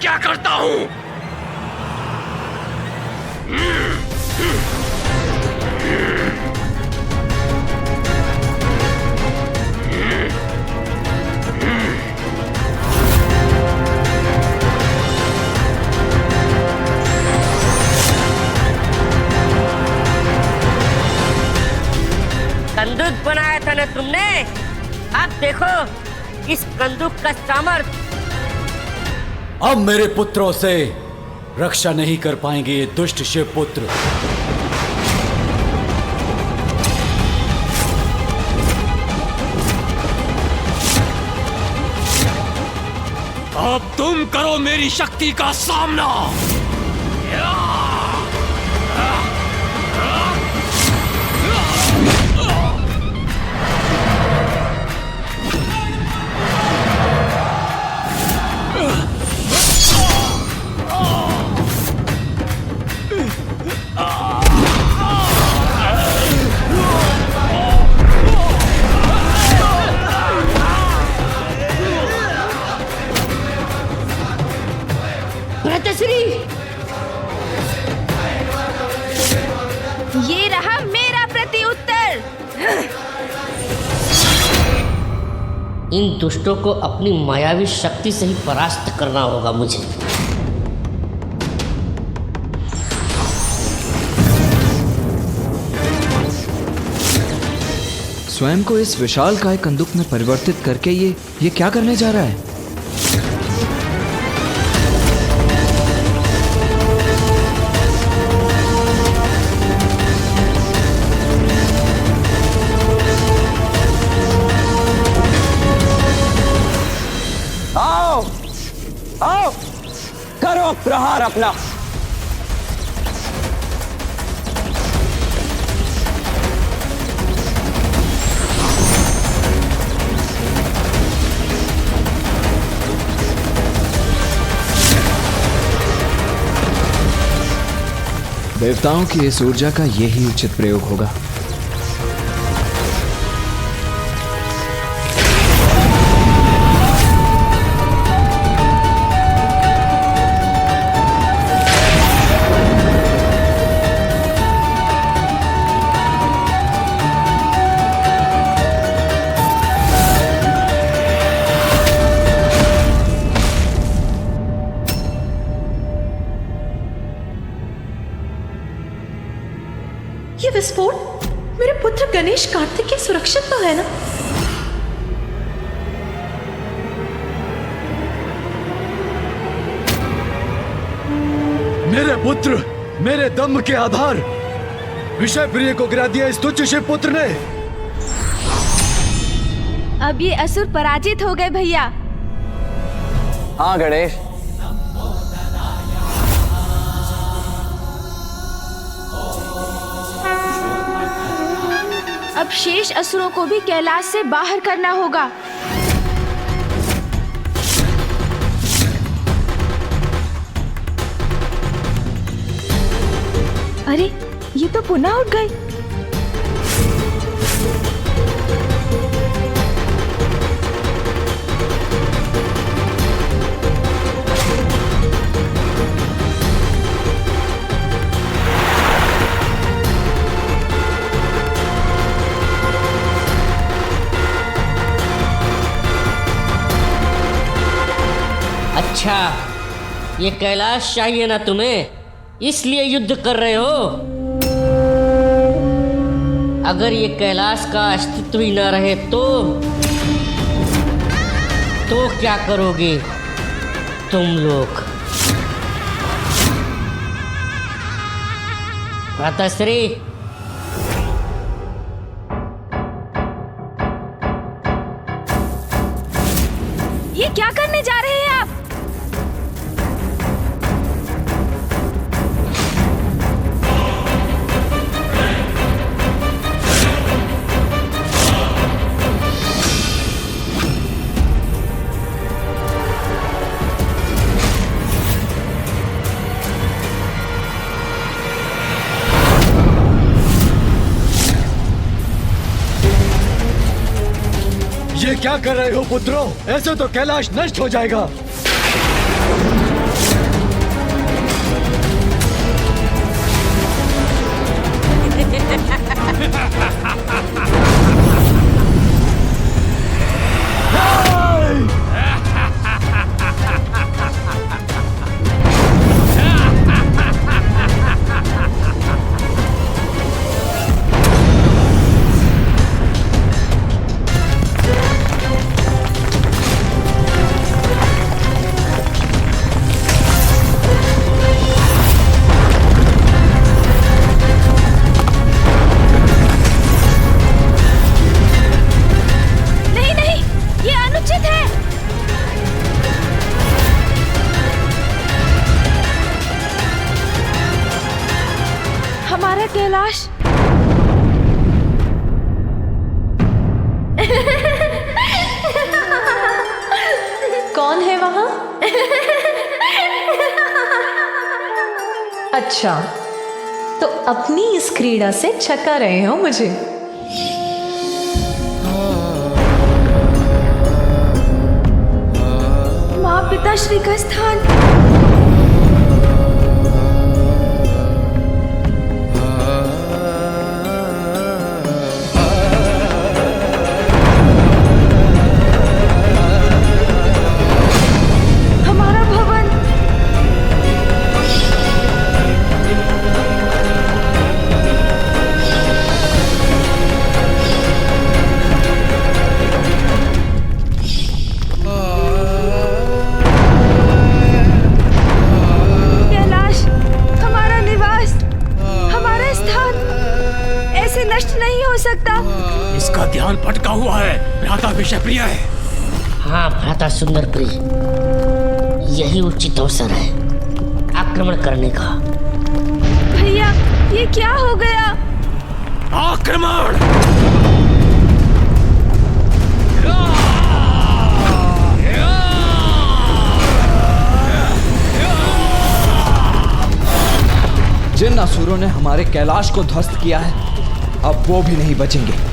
क्या करता हूं। बंदूक बनाया था ना तुमने, अब देखो इस बंदूक का सामर्थ्य। अब मेरे पुत्रों से रक्षा नहीं कर पाएंगे ये दुष्ट शिव पुत्र। अब तुम करो मेरी शक्ति का सामना। भ्राताश्री, ये रहा मेरा प्रत्युत्तर। इन दुष्टों को अपनी मायावी शक्ति से ही परास्त करना होगा मुझे। स्वयं को इस विशालकाय कंदुक में परिवर्तित करके ये क्या करने जा रहा है? आओ आओ, करो प्रहार अपना। देवताओं की इस ऊर्जा का यही उचित प्रयोग होगा। ये विस्फोट मेरे पुत्र गणेश कार्तिकेय सुरक्षित तो है ना? मेरे पुत्र, मेरे दम के आधार विषय प्रिय को गिरा दिया इस तुच्छ शिव पुत्र ने। अब ये असुर पराजित हो गए भैया। हाँ गणेश, अब शेष असुरों को भी कैलाश से बाहर करना होगा। अरे, ये तो पुनः उठ गए। अच्छा, ये कैलाश चाहिए ना तुम्हें, इसलिए युद्ध कर रहे हो। अगर ये कैलाश का अस्तित्व ही ना रहे तो क्या करोगे तुम लोग? भ्राताश्री, ये क्या करने जा रहे हैं आप? ये क्या कर रहे हो पुत्रों? ऐसे तो कैलाश नष्ट हो जाएगा। हमारा कैलाश। कौन है वहां? अच्छा, तो अपनी इस क्रीड़ा से छका रहे हो मुझे। माँ पिताश्री का स्थान। हमारा भवन। कैलाश, हमारा निवास, हमारा स्थान ऐसे नष्ट नहीं हो सकता। इसका ध्यान भटका हुआ है। भ्राता विषय प्रिय है। हाँ भ्राता सुंदर प्रिय, यही उचित अवसर है आक्रमण करने का। भैया, ये क्या हो गया? आक्रमण! जिन असुरों ने हमारे कैलाश को ध्वस्त किया है, अब वो भी नहीं बचेंगे।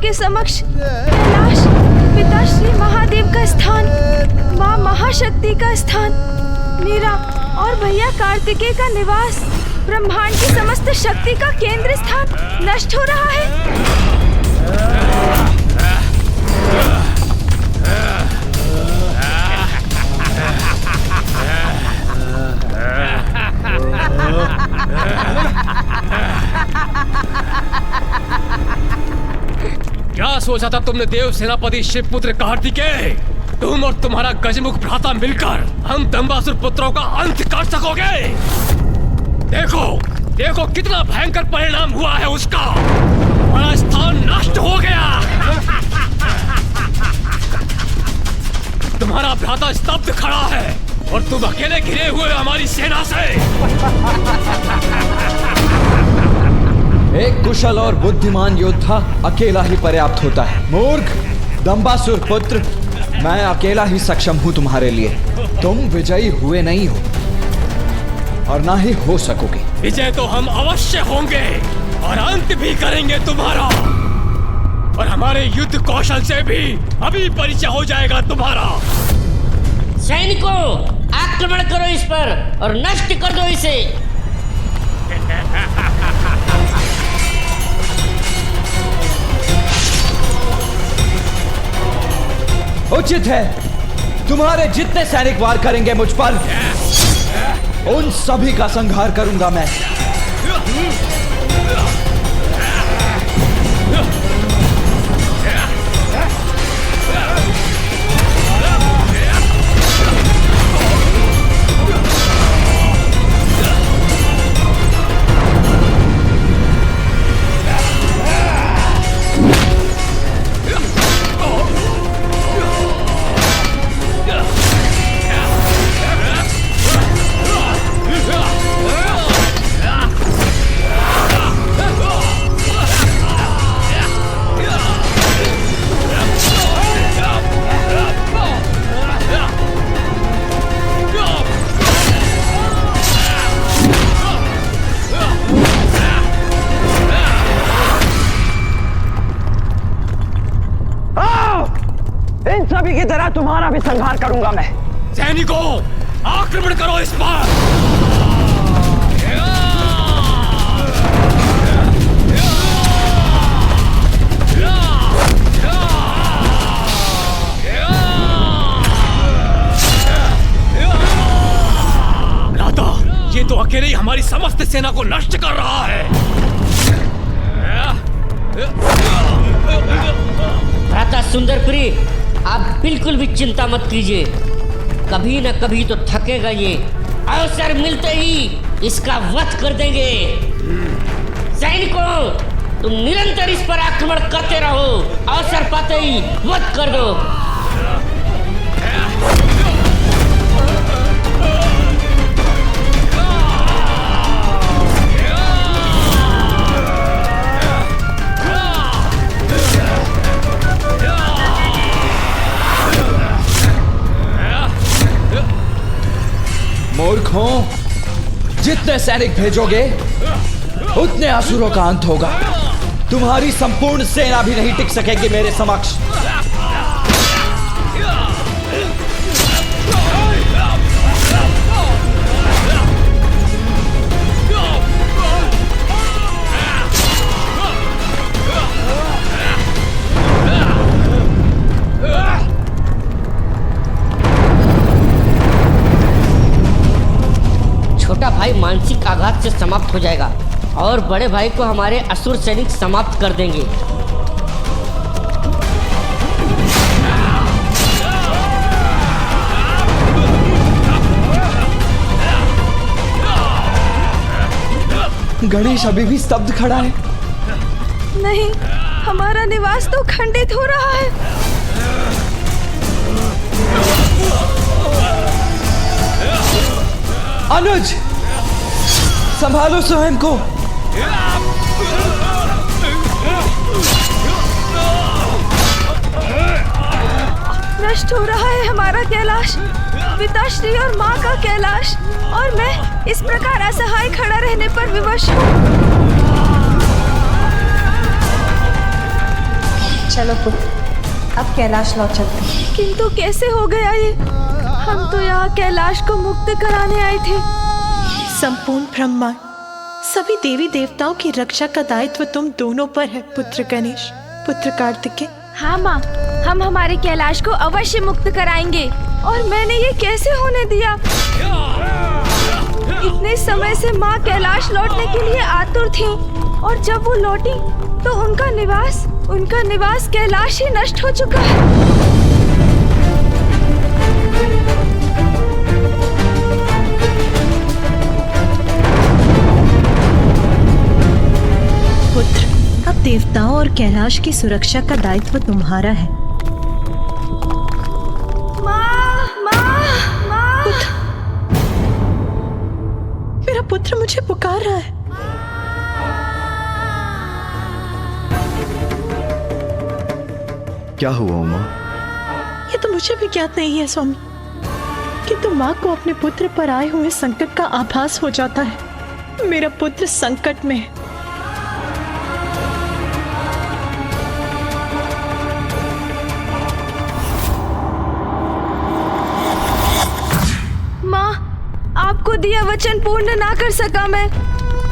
के समक्ष कैलाश पिताश्री महादेव का स्थान, माँ महाशक्ति का स्थान, मेरा और भैया कार्तिकेय का निवास, ब्रह्मांड की समस्त शक्ति का केंद्र स्थान नष्ट हो रहा है। क्या सोचा था तुमने देव सेनापति शिवपुत्र कार्तिकेय? तुम और तुम्हारा गजमुख भ्राता मिलकर हम दंबासुर पुत्रों का अंत कर सकोगे? देखो देखो कितना भयंकर परिणाम हुआ है उसका। हमारा स्थान नष्ट हो गया। तुम्हारा भ्राता स्तब्ध खड़ा है और तुम अकेले घिरे हुए हमारी सेना से। एक कुशल और बुद्धिमान योद्धा अकेला ही पर्याप्त होता है। मूर्ख दंबासुर पुत्र, मैं अकेला ही सक्षम हूं तुम्हारे लिए। तुम विजयी हुए नहीं हो और ना ही हो सकोगे। विजय तो हम अवश्य होंगे और अंत भी करेंगे तुम्हारा, और हमारे युद्ध कौशल से भी अभी परिचय हो जाएगा तुम्हारा। सैनिकों, आक्रमण करो इस पर और नष्ट कर दो इसे। उचित है, तुम्हारे जितने सैनिक वार करेंगे मुझ पर, उन सभी का संहार करूंगा मैं। इन सभी की तरह तुम्हारा भी संहार करूंगा मैं। सैनिकों, आक्रमण करो इस पर। वास्ते सेना को नष्ट कर रहा है। भ्राता सुंदरपुरी, आप बिल्कुल भी चिंता मत कीजिए। कभी न कभी तो थकेगा ये। अवसर मिलते ही इसका वध कर देंगे। सैनिकों, तुम निरंतर इस पर आक्रमण करते रहो। अवसर पाते ही वध कर दो। मूर्खों, जितने सैनिक भेजोगे उतने असुरों का अंत होगा। तुम्हारी संपूर्ण सेना भी नहीं टिक सकेगी मेरे समक्ष। छोटा भाई मानसिक आघात से समाप्त हो जाएगा और बड़े भाई को हमारे असुर सैनिक समाप्त कर देंगे। गणेश अभी भी स्तब्ध खड़ा है। नहीं, हमारा निवास तो खंडित हो रहा है। अनुज, संभालो स्वयं को। नष्ट हो रहा है हमारा कैलाश, पिताश्री और माँ का कैलाश, और मैं इस प्रकार असहाय खड़ा रहने पर विवश हूँ। चलो पुत्र, अब कैलाश लौट चलते हैं। किंतु कैसे हो गया ये? हम तो यहाँ कैलाश को मुक्त कराने आए थे। संपूर्ण ब्रह्मांड, सभी देवी देवताओं की रक्षा का दायित्व तुम दोनों पर है पुत्र गणेश, पुत्र कार्तिकेय। हाँ माँ, हम हमारे कैलाश को अवश्य मुक्त कराएंगे। और मैंने ये कैसे होने दिया? इतने समय से माँ कैलाश लौटने के लिए आतुर थी, और जब वो लौटी तो उनका निवास कैलाश ही नष्ट हो चुका है। पुत्र, अब देवताओं और कैलाश की सुरक्षा का दायित्व तुम्हारा है। मेरा पुत्र मुझे पुकार रहा है। क्या हुआ उमा? ये तो मुझे भी ज्ञात नहीं है स्वामी, किंतु माँ को अपने पुत्र पर आए हुए संकट का आभास हो जाता है। मेरा पुत्र संकट में है। माँ, आपको दिया वचन पूर्ण ना कर सका मैं,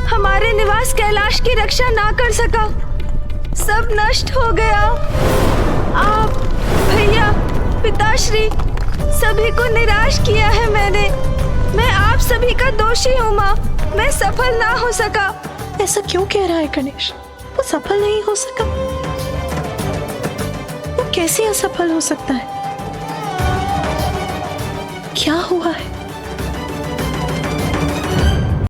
हमारे निवास कैलाश की रक्षा ना कर सका, सब नष्ट हो गया। आप, भैया, पिताश्री, सभी को निराश किया है मैंने। मैं आप सभी का दोषी हूँ माँ, मैं सफल ना हो सका। ऐसा क्यों कह रहा है गणेश? वो सफल नहीं हो सका? वो कैसे असफल हो सकता है? क्या हुआ?